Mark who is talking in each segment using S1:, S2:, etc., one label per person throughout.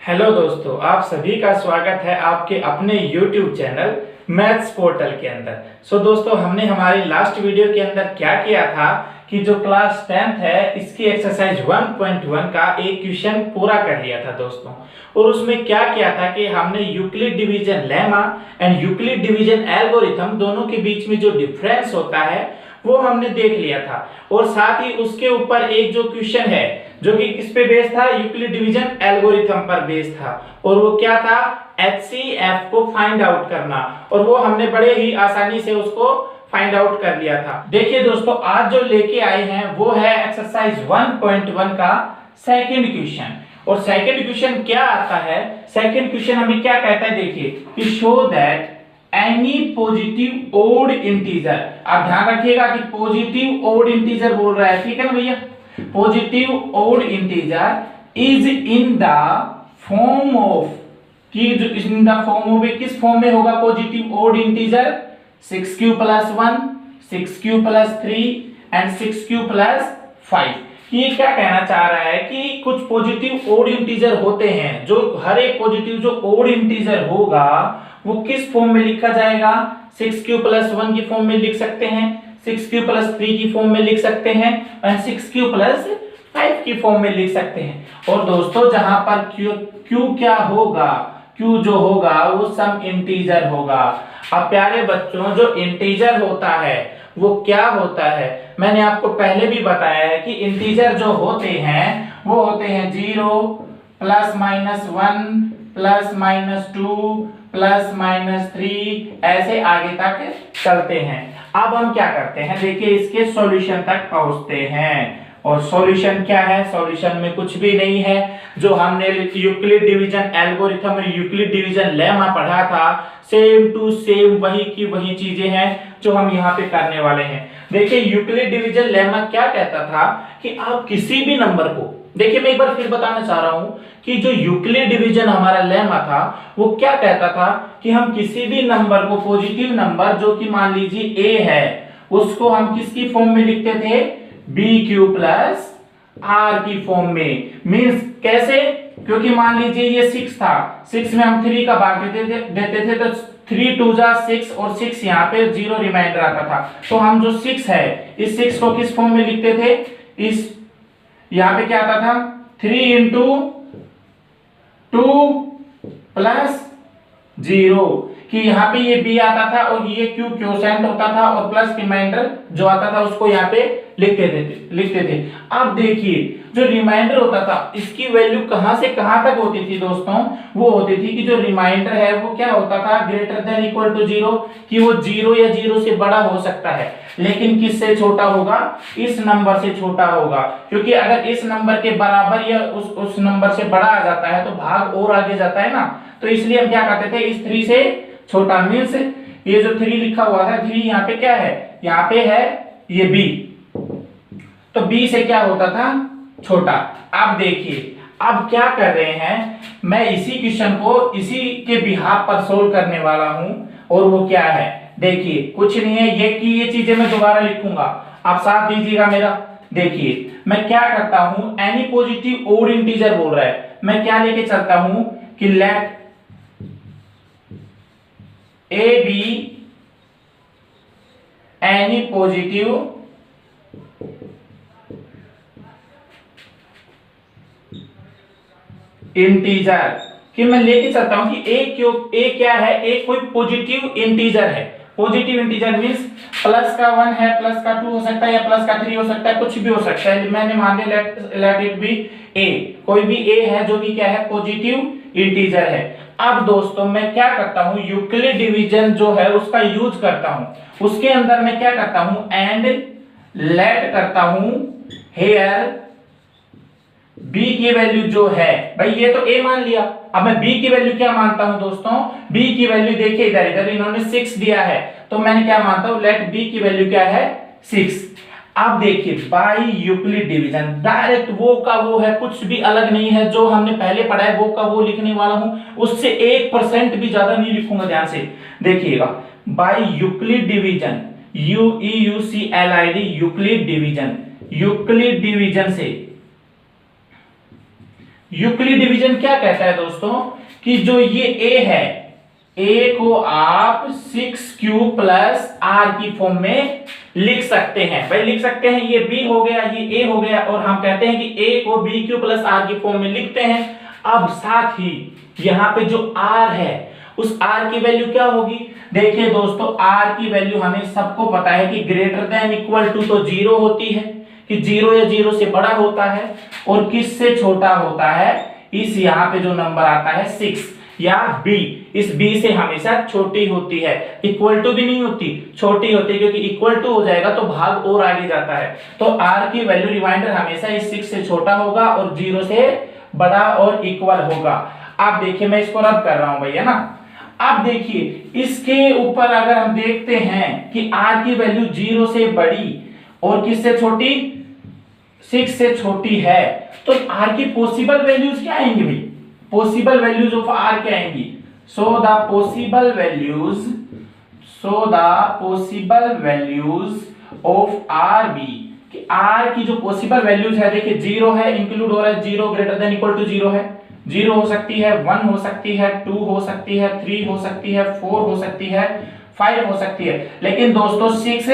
S1: Hello दोस्तों, आप सभी का स्वागत है आपके अपने YouTube चैनल मैथ्स पोर्टल के अंदर। दोस्तों, हमने हमारी लास्ट वीडियो के अंदर क्या किया था कि जो क्लास 10th है इसकी एक्सरसाइज 1.1 का एक क्वेश्चन पूरा कर लिया था दोस्तों। और उसमें क्या किया था कि हमने Euclid division lemma and Euclid division algorithm दोनों के बीच में जो डिफरेंस होता है वो हमने देख लिया था। और साथ ही उसके ऊपर एक जो क्वेश्चन है जो कि किस पे बेस्ड था, यूक्लिड डिवीजन एल्गोरिथम पर बेस्ड था। और वो क्या था, HCF को फाइंड आउट करना। और वो हमने बड़े ही आसानी से उसको फाइंड आउट कर लिया था। देखिए दोस्तों, आज जो लेके आए हैं वो है एक्सरसाइज 1.1 का सेकंड क्वेश्चन। और सेकंड क्वेश्चन क्या आता है, सेकंड क्वेश्चन हमें क्या कहता है, देखिए कि show that any positive odd integer. आप ध्यान रखिएगा कि पॉजिटिव ओड इंटीजर बोल रहा है, ठीक है ना भैया। Positive odd integer is in the form of, कि इन द फॉर्म ऑफ, किस फॉर्म में होगा positive odd integer, 6q + 1, 6q + 3 and 6q + 5। ये क्या कहना चाह रहा है कि कुछ पॉजिटिव ओड इंटीजर होते हैं, जो हर एक पॉजिटिव जो ओड इंटीजर होगा वो किस फॉर्म में लिखा जाएगा, 6q + 1 की फॉर्म में लिख सकते हैं, 6q + 3 की फॉर्म में लिख सकते हैं और 6q + 5 की फॉर्म में लिख सकते हैं। और दोस्तों, जहां पर q क्या होगा, q जो होगा वो सम इंटीजर होगा। अब प्यारे बच्चों, जो इंटीजर होता है वो क्या होता है, मैंने आपको पहले भी बताया है कि इंटीजर जो होते हैं वो होते हैं 0 +- 1 +- 2 +- 3, ऐसे आगे तक चलते हैं। अब हम क्या करते हैं, देखिए इसके सॉल्यूशन तक पहुंचते हैं। और सॉल्यूशन क्या है, सॉल्यूशन में कुछ भी नहीं है। जो हमने यूक्लिड डिवीजन एल्गोरिथम और यूक्लिड डिवीजन लेमा पढ़ा था, सेम टू सेम वही की वही चीजें हैं जो हम यहाँ पे करने वाले हैं। देखिए यूक्लिड डिवीजन लेमा क्या कहता था कि आप किसी भी नंबर को, देखिए मैं एक बार फिर बताना चाह रहा हूं कि जो यूक्लिड डिवीजन हमारा लेमा था वो क्या कहता था कि हम किसी भी नंबर को, पॉजिटिव नंबर जो कि मान लीजिए a है, उसको हम किसकी फॉर्म में लिखते थे, BQ + R की फॉर्म में। मींस कैसे, क्योंकि मान लीजिए ये 6 था, 6 में हम 3 का भाग देते थे तो 3 2 जा 6 और 6 यहाँ पे 0 रिमाइंडर आता था। तो हम जो 6 है इस 6 को किस फॉर्म में लिखते थे, इस यहाँ पे क्या आता था, 3 × 2 + 0, कि यहाँ पे ये b आता था और ये q क्वोशेंट होता था और प्लस रिमाइंडर जो आता था उसको यहाँ पे लिखते थे। अब देखिए जो रिमाइंडर होता था इसकी वैल्यू कहां से कहां तक होती थी दोस्तों, वो होती थी कि जो रिमाइंडर है वो क्या होता था, > 0, कि वो 0 या 0 से बड़ा हो सकता है, लेकिन किससे छोटा होगा, इस नंबर से छोटा होगा। क्योंकि अगर इस नंबर के बराबर या उस नंबर से बड़ा आ जाता है तो भाग और आगे जाता है ना। तो इसलिए हम क्या करते थे, इस 3 से छोटा। मींस ये जो 3 लिखा हुआ था, 3 यहाँ पे क्या है, यहाँ पे है ये b, तो b से क्या होता था, छोटा। अब देखिए अब क्या कर रहे हैं, मैं इसी क्वेश्चन को इसी के बिहाफ पर सोल्व करने वाला हूं। और वो क्या है, देखिए कुछ नहीं है ये चीजें मैं दोबारा लिखूंगा, आप साथ दीजिएगा मेरा। देखिए मैं क्या करता हूं, एनी पॉजिटिव ओड इंटीजर बोल रहा है, मैं क्या लेके चलता हूं कि let a be any positive integer, कि मैं लेके चलता हूं कि a क्या है, a कोई पॉजिटिव इंटीजर है। पॉजिटिव इंटीजर मींस प्लस का 1 है, प्लस का 2 हो सकता है या प्लस का 3 हो सकता है, कुछ भी हो सकता है। मैंने मान लिया लेट इट बी a, कोई भी a है जो कि क्या है, पॉजिटिव इंटीजर है। अब दोस्तों मैं क्या करता हूं, यूक्लिड डिवीजन जो है उसका यूज करता हूं। उसके अंदर मैं क्या करता हूं, एंड लेट करता हूं हेयर b की वैल्यू जो है, भाई ये तो a मान लिया, अब मैं b की वैल्यू क्या मानता हूं दोस्तों, b की वैल्यू देखिए इधर इन्होंने 6 दिया है, तो मैंने क्या मानता हूं, लेट b की वैल्यू क्या है, 6। अब देखिए बाय यूक्लिड डिवीजन डायरेक्ट वो का वो है, कुछ भी अलग नहीं है, जो हमने पहले पढ़ा है वो का वो लिखने वाला हूं, उससे 1% भी ज्यादा नहीं लिखूंगा। ध्यान से देखिएगा, by Euclid division, UEUCLID Euclid division, Euclid division से यूक्लिड डिवीजन क्या कहता है दोस्तों कि जो ये a है, a को आप 6q प्लस r की फॉर्म में लिख सकते हैं। भाई लिख सकते हैं, ये b हो गया, ये a हो गया, और हम कहते हैं कि a को bq प्लस r की फॉर्म में लिखते हैं। अब साथ ही यहाँ पे जो r है उस r की वैल्यू क्या होगी? देखिए दोस्तों, r की वैल्यू हमें सबको पता है कि ग्रेटर देन इक्वल टू तो 0 होती है, कि 0 या 0 से बड़ा होता है, और किससे छोटा होता है? इस यहाँ पे जो नंबर आता है 6 या b, इस b से हमेशा छोटी होती है। इक्वल टू भी नहीं होती, छोटी होती है, क्योंकि इक्वल टू हो जाएगा तो भाग और आगे जाता है। तो r की वैल्यू रिमाइंडर हमेशा इस 6 से छोटा होगा और 0 से बड़ा और इक्वल होगा। आप देखिए मैं इसको रब कर रहा हूं भैया ना। अब देखिए इसके ऊपर अगर हम देखते हैं कि r की वैल्यू 0 से बड़ी और किससे छोटी? 6 से छोटी है, तो r की पॉसिबल वैल्यूज क्या आएंगी भाई? पॉसिबल वैल्यूज ऑफ r क्या आएंगी? So the possible values of r be, कि r की जो पॉसिबल वैल्यूज है, देखिए 0 है, इंक्लूड हो रहा है 0 ग्रेटर देन इक्वल टू 0 है, 0 हो सकती है, 1 हो सकती है, 2 हो सकती है, 3 हो सकती है, 4 हो सकती है, 5 हो सकती है, लेकिन दोस्तों 6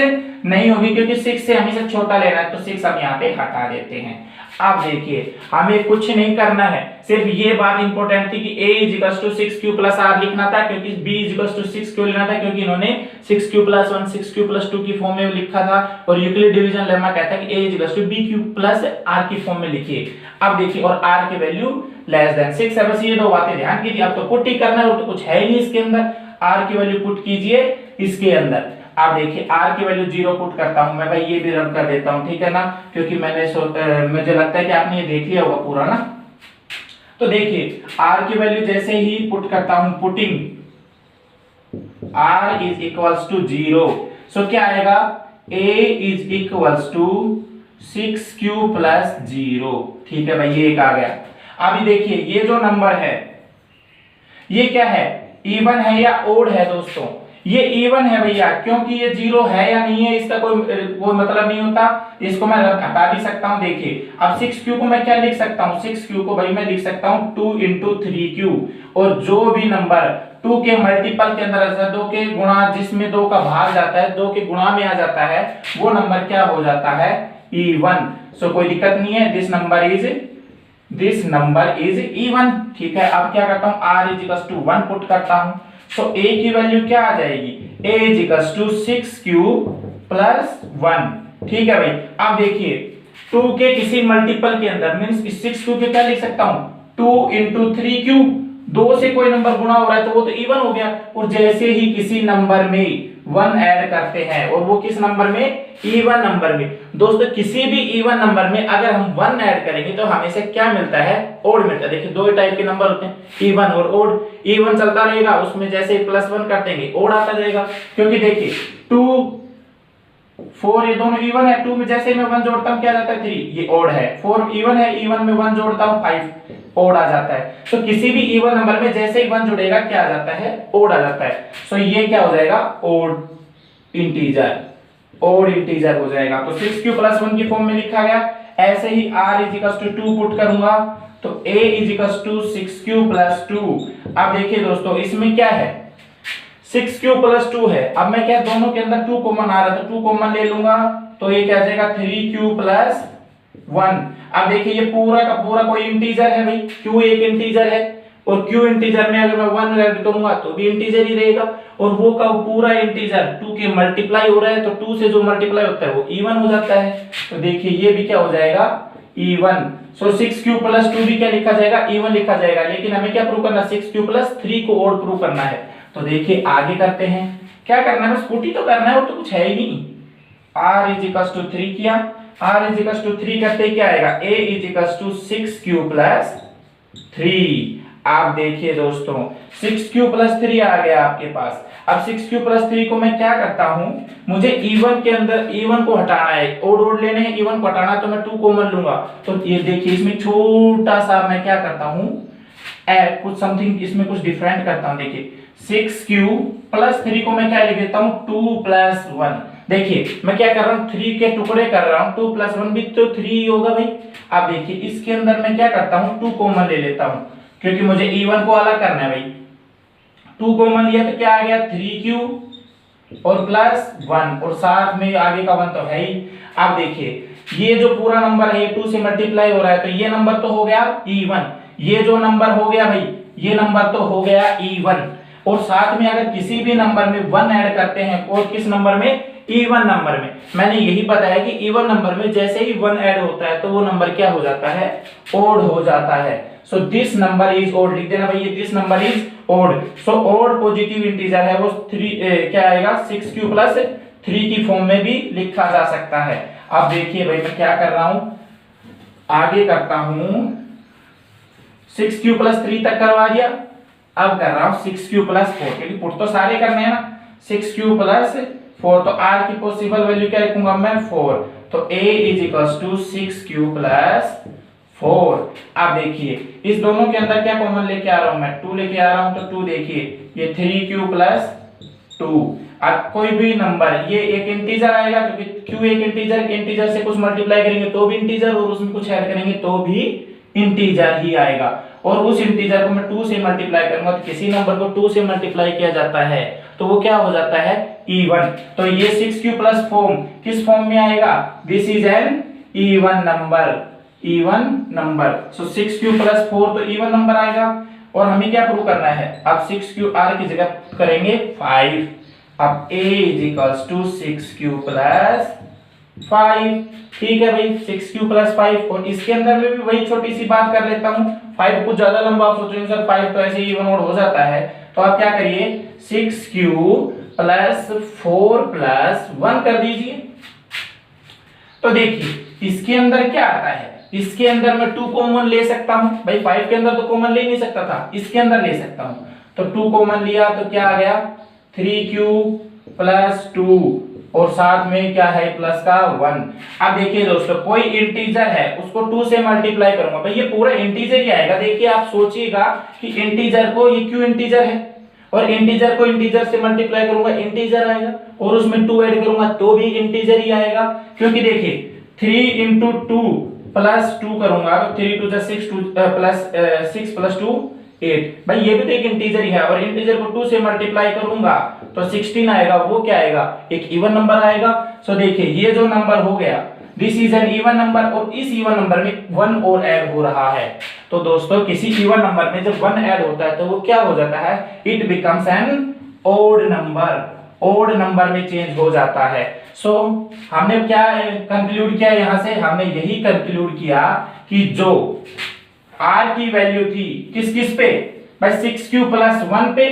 S1: नहीं होगी, क्योंकि 6 से हमेशा छोटा लेना है, तो 6 हम यहाँ पे हटा देते हैं। अब देखिए हमें कुछ नहीं करना है, सिर्फ ये बात इंपॉर्टेंट थी कि a equals to 6q plus r लिखना था, क्योंकि b इक्वल्स टू 6q लिखना था, क्योंकि इन्होंने 6q प्लस 1 6q प्लस 2 की फॉर्म में लिखा था, और यूक्लिड डिवीजन लेमा कहता है कि a equals to bq plus r की फॉर्म में लिखिए। अब देखिए, और r की वैल्यू लेस देन 6 है, बस ये दो बातें ध्यान कीजिए। अब तो पुट ही करना है, और तो कुछ है ही नहीं इसके अंदर। r की वैल्यू पुट कीजिए इसके अंदर। आप देखिए r की वैल्यू 0 पुट करता हूं मैं, भाई ये भी रब कर देता हूं, ठीक है ना, क्योंकि मुझे लगता है कि आपने ये देख लिया होगा पूरा ना। तो देखिए r की वैल्यू जैसे ही पुट करता हूं, putting r is equals to 0, so क्या आएगा? a is equals to 6q plus 0, ठीक है भाई, ये एक आ गया। अभी देखिए ये जो नंबर है ये क्या है? इवन है या ओड है दोस्तों? ये इवन है भैया, क्योंकि ये 0 है या नहीं है इसका कोई मतलब नहीं होता, इसको मैं हटा भी सकता हूं। देखिए अब 6q को मैं क्या लिख सकता हूं? 6q को भाई मैं लिख सकता हूं 2 इंटू 3q, और जो भी नंबर 2 के मल्टीपल के अंदर 2 के गुणा, जिसमें 2 का भाग जाता है, 2 के गुणा में आ जाता है, वो नंबर क्या हो जाता है? इवन। सो कोई दिक्कत नहीं है, दिस नंबर इज इवन, ठीक है। अब क्या करता हूं? r is equal to 1 put करता हूं, सो a की वैल्यू क्या आ जाएगी? a is equal to 6q plus 1, ठीक है भाई। अब देखिए 2 के किसी मल्टीपल के अंदर मींस 6q के क्या लिख सकता हूं? 2 इंटू 3q, 2 से कोई नंबर गुणा हो रहा है तो वो तो इवन हो गया, और जैसे ही किसी नंबर में 1 ऐड करते हैं, और वो किस नंबर में? इवन नंबर में। दोस्तों किसी भी इवन नंबर में अगर हम 1 ऐड करेंगे तो हमेशा क्या मिलता है? ओड मिलता है। देखिए दो टाइप के नंबर होते हैं, इवन और ओड। इवन चलता रहेगा, उसमें जैसे प्लस 1 कर देंगे ओड आता जाएगा, क्योंकि देखिए 2 4 ये दोनों इवन है, 2 में जैसे मैं 1 जोड़ता हूं क्या जाता है? 3, ये ओड है। 4 इवन है, इवन में 1 जोड़ता हूं 5, ओड आ जाता है। तो किसी भी इवन नंबर में जैसे ही 1 जुड़ेगा क्या आ जाता है? ओड आ जाता है। सो ये क्या हो जाएगा? ओड इंटीजर हो जाएगा। तो 6q प्लस 1 की फॉर्म में लिखा गया। ऐसे ही r is equal to 2 put करूंगा तो a is equal to 6q plus 2। अब देखिए दोस्तों इसमें क्या है? 6q प्लस 2 है। अब मैं क्या दोनों के अंदर 2 कॉमन आ रहा था, 2 कॉमन ले लूंगा तो ये क्या आ जाएगा? 3q plus 1। अब देखिए ये पूरा का पूरा कोई इंटीजर है भाई, q एक इंटीजर है, और q इंटीजर में अगर मैं 1 ऐड करूंगा तो भी इंटीजर ही रहेगा, और वो का पूरा इंटीजर 2 के मल्टीप्लाई हो रहा है, तो 2 से जो मल्टीप्लाई होता है वो इवन हो जाता है। तो देखिए ये भी क्या हो जाएगा? इवन। सो 6q प्लस 2 भी क्या लिखा जाएगा? इवन लिखा जाएगा। लेकिन हमें क्या प्रूव करना है? 6q प्लस 3 को और प्रूव करना है। तो देखिए आगे करते हैं, क्या करना है? बस पुट ही तो करना है, और तो कुछ है ही नहीं। r इज इक्वल टू 3 किया, r इज इक्वल टू 3 करते क्या आएगा? a is equal to 6q plus 3। आप देखिए दोस्तों 6q प्लस 3 आ गया आपके पास। अब 6q प्लस 3 को मैं क्या करता हूं? मुझे इवन के अंदर इवन को हटाना है, ओड लेने हैं, इवन को हटाना, तो मैं 2 कॉमन लूंगा। तो ये देखिए इसमें छोटा सा मैं क्या करता हूं? कुछ समथिंग इसमें कुछ डिफरेंट करता हूं। देखिए 6q प्लस 3 को मैं क्या लिख देता हूं? 2 प्लस 1। देखिए मैं क्या कर रहा हूँ, 3 के टुकड़े कर रहा हूँ, 2 + 1 भी तो 3 ही होगा भाई। अब देखिए इसके अंदर मैं क्या करता हूँ, 2 कॉमन ले लेता हूँ, क्योंकि मुझे E1 को अलग करना है भाई। 2 कॉमन लिया तो क्या आ गया, 3q और +1, और साथ में आगे का 1 तो है ही। अब देखिए ये जो पूरा नंबर है 2 से मल्टीप्लाई हो रहा है, तो ये नंबर तो हो गया E1, ये जो नंबर हो गया भाई, ये नंबर तो हो गया E1, और साथ में अगर किसी भी नंबर में 1 ऐड करते हैं, और किस नंबर में, E1 नंबर में, मैंने यही बताया कि E1 नंबर में जैसे ही 1 ऐड होता है तो वो नंबर क्या हो जाता है, ओड हो जाता है। So this number is odd, लिख देना भाई, ये this number is odd. So odd positive integer है वो 3 क्या आएगा, 6q + 3 की फॉर्म में भी लिखा जा सकता है। अब देखिए भाई मैं क्या कर रहा हूं, आगे करता हूं, 6q + 3 तक करवा दिया, अब कर रहा हूं 6q + 4, क्योंकि पुट तो सारे करने हैं ना। 6q + 4, तो r की पॉसिबल वैल्यू क्या रखूंगा मैं, 4, तो a = 6q + 4। अब देखिए इस दोनों के अंदर क्या कॉमन लेके आ रहा हूं मैं, 2 लेके आ रहा हूं, तो 2 देखिए ये 3q + 2। अब कोई भी नंबर, ये एक इंटीजर आएगा, क्योंकि q एक इंटीजर से कुछ मल्टीप्लाई करेंगे तो भी इंटीजर, और उसमें कुछ ऐड करेंगे तो भी इंटीजर ही आएगा। और उस इंटीजर को मैं 2 से मल्टीप्लाई करूंगा, तो किसी नंबर को 2 से मल्टीप्लाई किया जाता है तो वो क्या हो जाता है, E1। तो ये 6q + फॉर्म किस फॉर्म में आएगा, this is an E1 number, E1 number. So 6q + 4 तो E1 नंबर आएगा। और हमें क्या प्रूव करना है, अब 6q r की जगह करेंगे 5। अब a = 6q + 5, ठीक है भाई, 6q + 5। और इसके अंदर में भी वही छोटी सी बात कर लेता हूं, 5 कुछ ज्यादा लंबा, आप सोचेंगे सर 5 तो ऐसे E1 ओड हो जाता है, तो आप क्या करिए, 6q + 4 + 1 कर दीजिए। तो देखिए इसके अंदर क्या आता है, इसके अंदर मैं 2 कॉमन ले सकता हूं भाई, 5 के अंदर तो कॉमन ले नहीं सकता था, इसके अंदर ले सकता हूं, तो 2 कॉमन लिया तो क्या आ गया, 3q + 2, और साथ में क्या है, प्लस का 1। अब देखिए दोस्तों कोई इंटीजर है उसको 2 से मल्टीप्लाई करूंगा भाई, ये पूरा इंटीजर ही आएगा। देखिए आप सोचिएगा कि इंटीजर को, ये क्यों इंटीजर है, और इंटीजर को इंटीजर से मल्टीप्लाई करूंगा, इंटीजर आएगा, और उसमें 2 ऐड करूंगा तो भी इंटीजर ही आएगा। क्योंकि देखिए 3 × 2 + 2 करूंगा तो 3 × 2 = 6, 6 + 2 8, भाई ये भी तो एक इंटीजर ही है, और इंटीजर को 2 से मल्टीप्लाई करूंगा तो 16 आएगा, वो क्या आएगा, एक इवन नंबर आएगा। सो देखिए ये जो नंबर हो गया, this is an even number, और इस इवन नंबर में 1 और ऐड हो रहा है। तो दोस्तों किसी इवन नंबर में जब 1 ऐड होता है तो वो क्या हो जाता है, it becomes an odd number, odd number में चेंज हो जाता है। सो हमने क्या कंक्लूड किया, यहां से हमने यही कंक्लूड किया कि जो r की वैल्यू थी किस किस पे, भाई 6q + 1 पे,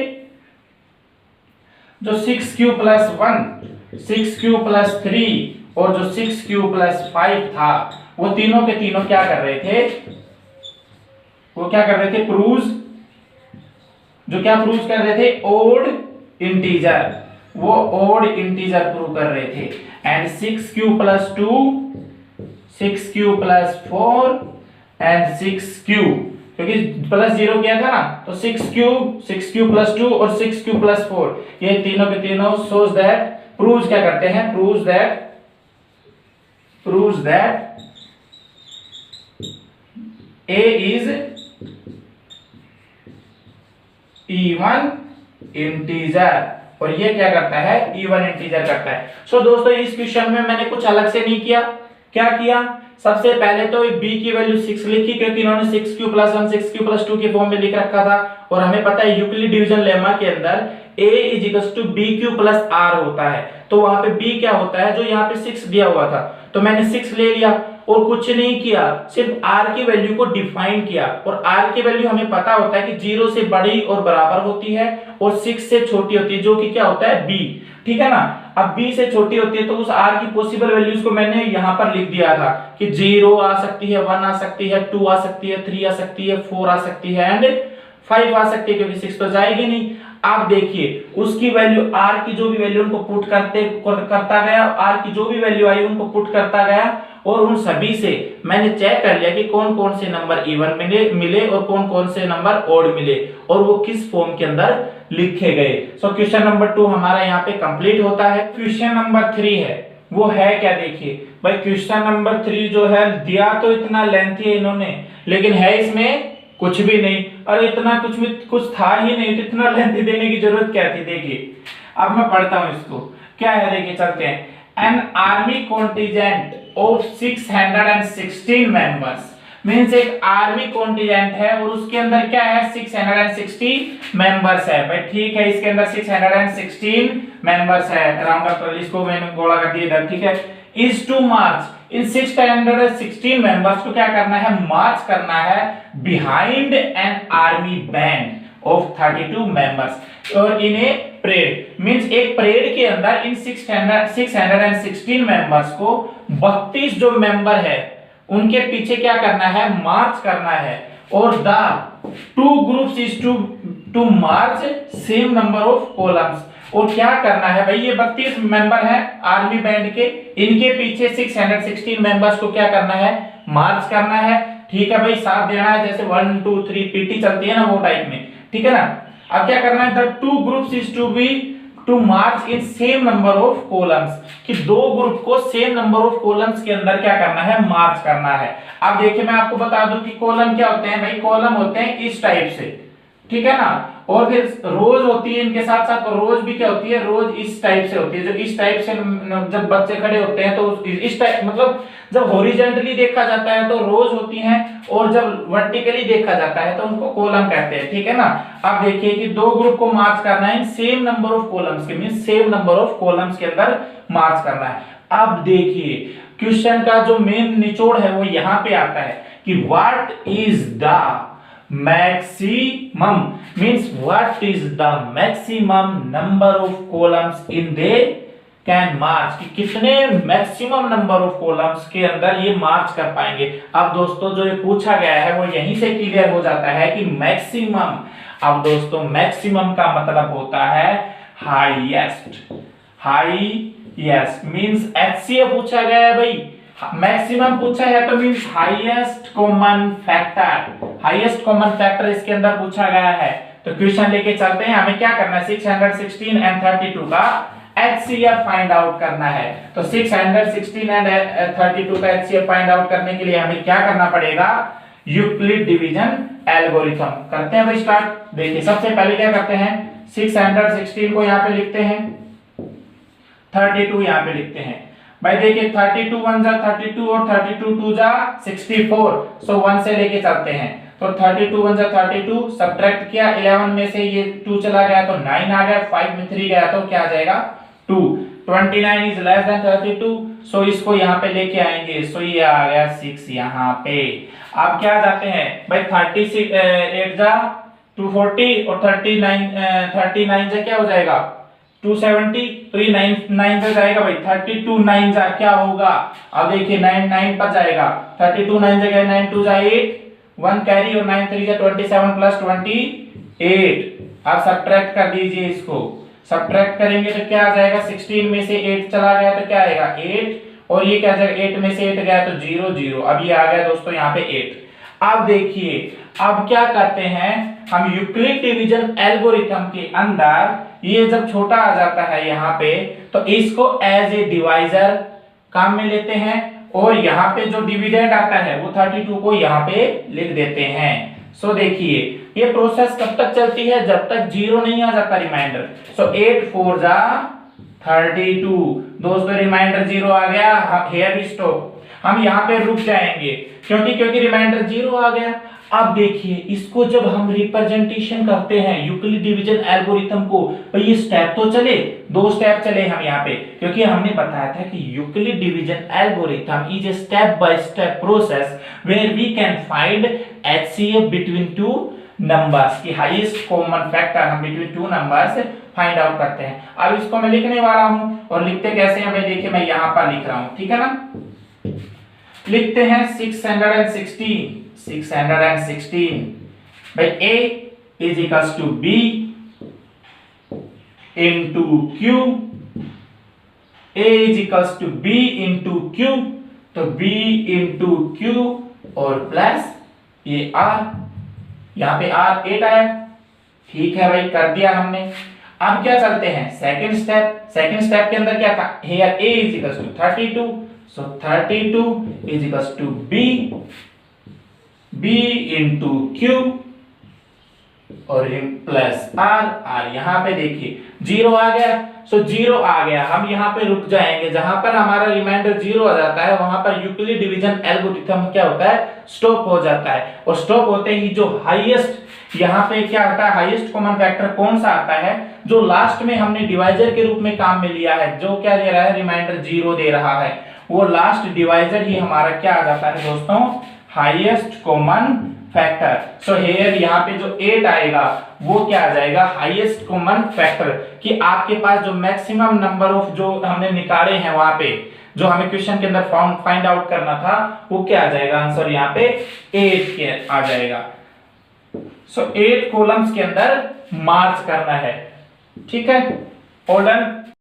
S1: जो 6q + 1, 6q + 3 और जो 6q + 5 था, वो तीनों के तीनों क्या कर रहे थे, वो क्या कर रहे थे, प्रूव, जो क्या प्रूव कर रहे थे, ओड इंटीजर, वो ओड इंटीजर प्रूव कर रहे थे। And 6q + 2, 6q + 4 and 6q, क्योंकि +0 किया था ना, तो 6q + 2 और 6q + 4, ये तीनों के तीनों shows that, proves क्या करते हैं, proves that a is even integer, और ये क्या करता है, इवन इंटीजर करता है। सो दोस्तों इस क्वेश्चन में मैंने कुछ अलग से नहीं किया, क्या किया, सबसे पहले तो b की वैल्यू 6 लिखी, क्योंकि इन्होंने 6q + 1 6q + 2 के फॉर्म में लिख रखा था, और हमें पता है यूक्लिड डिवीजन लेमा के अंदर a = bq + r होता है, तो वहां पे b क्या होता है, जो यहाँ पे 6 दिया हुआ था, तो मैंने 6 ले लिया और कुछ नहीं किया, सिर्फ r की वैल्यू को डिफाइन किया। और r की वैल्यू हमें पता होता है कि 0 से बड़ी और बराबर होती है और 6 से छोटी होती है, जो कि क्या होता है, b, ठीक है ना। अब b से छोटी होती है तो उस r की पॉसिबल वैल्यूज को मैंने यहां पर लिख दिया था कि 0 आ सकती है, 1 आ सकती है, 2 आ सकती है, 3 आ सकती है, 4 आ सकती है एंड 5 आ सकती है, क्योंकि 6 तो जाएगी नहीं। आप देखिए उसकी वैल्यू r की जो भी वैल्यू उनको पुट करता गया, r की जो भी वैल्यू आई उनको पुट करता गया, और उन सभी से मैंने चेक कर लिया कि कौन कौन से नंबर इवन मिले और कौन कौन से नंबर ओड मिले, और वो किस फॉर्म के अंदर लिखे गए। सो क्वेश्चन नंबर 2 हमारा यहाँ पे कंप्लीट होता है। क्वेश्चन नंबर 3 है, वो है क्या देखिए भाई। क्वेश्चन नंबर 3 जो है दिया तो इतना लेंथी है इन्होंने, लेकिन है इसमें कुछ भी नहीं। अरे इतना कुछ था ही नहीं, तो इतना लेंथी देने की जरूरत क्या थी। देखिए अब मैं पढ़ता हूं इसको, क्या है देखिए, चलते हैं। An army contingent of 616 members, means एक आर्मी कॉन्टिजेंट है और उसके अंदर क्या है 660 मेंबर्स है भाई। ठीक है, इसके अंदर 616 मेंबर्स है। राउंड अप कर, इसको मैंने गोला कर दिया इधर, ठीक है। Is to march in 616 members को क्या करना है, मार्च करना है behind an army band of 32 members और इन ए परेड, मींस एक परेड के अंदर इन 616 मेंबर्स को 32 जो मेंबर है उनके पीछे क्या करना है, मार्च करना है। और the two groups is to march same number of columns, और क्या करना है भाई, ये 32 मेंबर हैं आर्मी बैंड के, इनके पीछे 616 मेंबर्स को क्या करना है, मार्च करना है। ठीक है भाई, साथ देना है, जैसे 1 2 3 पीटी चलती है ना वो टाइप में, ठीक है ना। अब क्या करना है, the two groups is to march in same number of columns, कि दो ग्रुप को सेम नंबर ऑफ कॉलम्स के अंदर क्या करना है, मार्च करना है। अब देखिए मैं आपको बता दूं कि कॉलम क्या होते हैं भाई, कॉलम होते हैं इस टाइप से, ठीक है ना। और फिर रोज होती है इनके साथ साथ, और रोज भी क्या होती है, रोज इस टाइप से होती है। जो इस टाइप से जब बच्चे खड़े होते हैं तो इस टाइप, मतलब जब हॉरिजॉन्टली देखा जाता है तो रोज होती हैं, और जब वर्टिकली देखा जाता है तो उनको कॉलम कहते हैं, ठीक है ना। अब देखिए कि दो ग्रुप को मार्च करना है सेम नंबर ऑफ कॉलम्स के, means same number of columns के अंदर मार्च करना है। अब देखिए क्वेश्चन का जो मेन निचोड़ है वो यहां पे आता है कि what is the maximum, means what is the maximum number of columns in they can march, कि कितने मैक्सिमम नंबर ऑफ कॉलम्स के अंदर ये मार्च कर पाएंगे। अब दोस्तों जो ये पूछा गया है वो यहीं से क्लियर हो जाता है कि मैक्सिमम। अब दोस्तों मैक्सिमम का मतलब होता है हाईएस्ट, हाईएस्ट मींस HCF पूछा गया है भाई, मैक्सिमम पूछा है तो means highest common factor, highest common factor इसके अंदर पूछा गया है। तो क्वेश्चन लेके चलते हैं, हमें क्या करना है, 616 एंड 32 का HCF फाइंड आउट करना है। तो 616 एंड 32 का HCF फाइंड आउट करने के लिए हमें क्या करना पड़ेगा, यूक्लिड डिवीजन एल्गोरिथम। करते हैं भाई स्टार्ट। देखिए सबसे पहले क्या करते हैं, 616 को यहाँ पे लिखते हैं, 32 यहाँ पे लिखते हैं भाई। देखिए 32 1 जा 32 और 32 2 जा 64, सो 1 से लेके चलते हैं। तो 32 1 जा 32, सब्ट्रैक्ट किया, 11 में से ये 2 चला गया तो 9 आ गया, 5 में 3 गया तो क्या आ जाएगा 2। 29 इज लेस देन 32, सो इसको यहाँ पे लेके आएंगे, सो ये आ गया 6 यहाँ पे। अब क्या जाते हैं भाई, 36 8 जा 240 और 39 जा क्या हो जाएगा 270, तो ये 9 पे जाएगा भाई, 32 9 जा क्या होगा, अब देखिए 9 9 पर जाएगा, 32 9 जगह 9 2 जा 8, 1 कैरी और 9 3 जा 27 प्लस 28। अब सब्ट्रैक्ट कर दीजिए इसको, सब्ट्रैक्ट करेंगे तो क्या आ जाएगा, 16 में से 8 चला गया तो क्या आएगा 8, और ये क्या जाएगा 8 में से 8 गया तो 0 0, अब ये आ गया दोस्तों यहाँ पे 8। अब देखिए अब क्या करते हैं हम, यूक्लिड डिवीजन एल्गोरिथम के अंदर ये जब छोटा आ जाता है यहाँ पे तो इसको एज ए डिवाइजर काम में लेते हैं, और यहाँ पे जो डिविडेंड आता है वो 32 को यहाँ पे लिख देते हैं। सो देखिए ये प्रोसेस कब तक चलती है, जब तक 0 नहीं आ जाता रिमाइंडर। सो 8 4 जा 32, दोस्तों रिमाइंडर 0 आ गया, हियर वी स्टॉप, हम यहाँ पे रुक जाएंगे क्योंकि रिमाइंडर 0 आ गया। अब देखिए इसको जब हम रिप्रेजेंटेशन करते हैं यूक्लिड डिवीजन एल्गोरिथम को, तो ये स्टेप तो चले, 2 स्टेप चले हम यहाँ पे, क्योंकि हमने बताया था कि Euclid division algorithm is a step by step process where we can find HCF between 2 numbers, की हाईएस्ट कॉमन फैक्टर हम बिटवीन 2 नंबर्स फाइंड आउट करते हैं। अब इसको मैं लिखने वाला हूं, और लिखते कैसे हैं भाई, देखिए मैं यहाँ पर लिख रहा हूं, ठीक है ना। लिखते हैं 616 भाई, A is equals to B into Q, A is equals to B into Q, तो B into Q और प्लस ये R, यहाँ पे R 8 आया, ठीक है भाई, कर दिया हमने। अब क्या चलते हैं सेकंड स्टेप। सेकंड स्टेप के अंदर क्या था, here a is equal to 32, so 32 is equal to b into q और प्लस r यहां पे देखिए 0 आ गया, सो 0 आ गया। हम यहां पे रुक जाएंगे, जहां पर हमारा रिमाइंडर 0 आ जाता है वहां पर यूक्लिड डिवीजन एल्गोरिथम क्या होता है, स्टॉप हो जाता है। और स्टॉप होते ही जो हाईएस्ट यहां पे क्या होता है, हाईएस्ट कॉमन फैक्टर कौन सा आता है, जो लास्ट में हमने डिवाइजर के रूप में काम में लिया है, जो क्या दे रहा है, रिमाइंडर 0 दे रहा है, वो लास्ट डिवाइजर ही हमारा क्या आ जाता है दोस्तों, highest common factor. So here यहाँ पे जो 8 आएगा वो क्या आ जाएगा, हाईएस्ट कॉमन फैक्टर। कि आपके पास जो मैक्सिमम नंबर ऑफ जो हमने निकाले हैं वहां पे, जो हमें क्वेश्चन के अंदर फाइंड आउट करना था, वो क्या आ जाएगा, आंसर यहाँ पे 8 के आ जाएगा। सो 8 कॉलम्स के अंदर मार्च करना है, ठीक है, ऑल डन।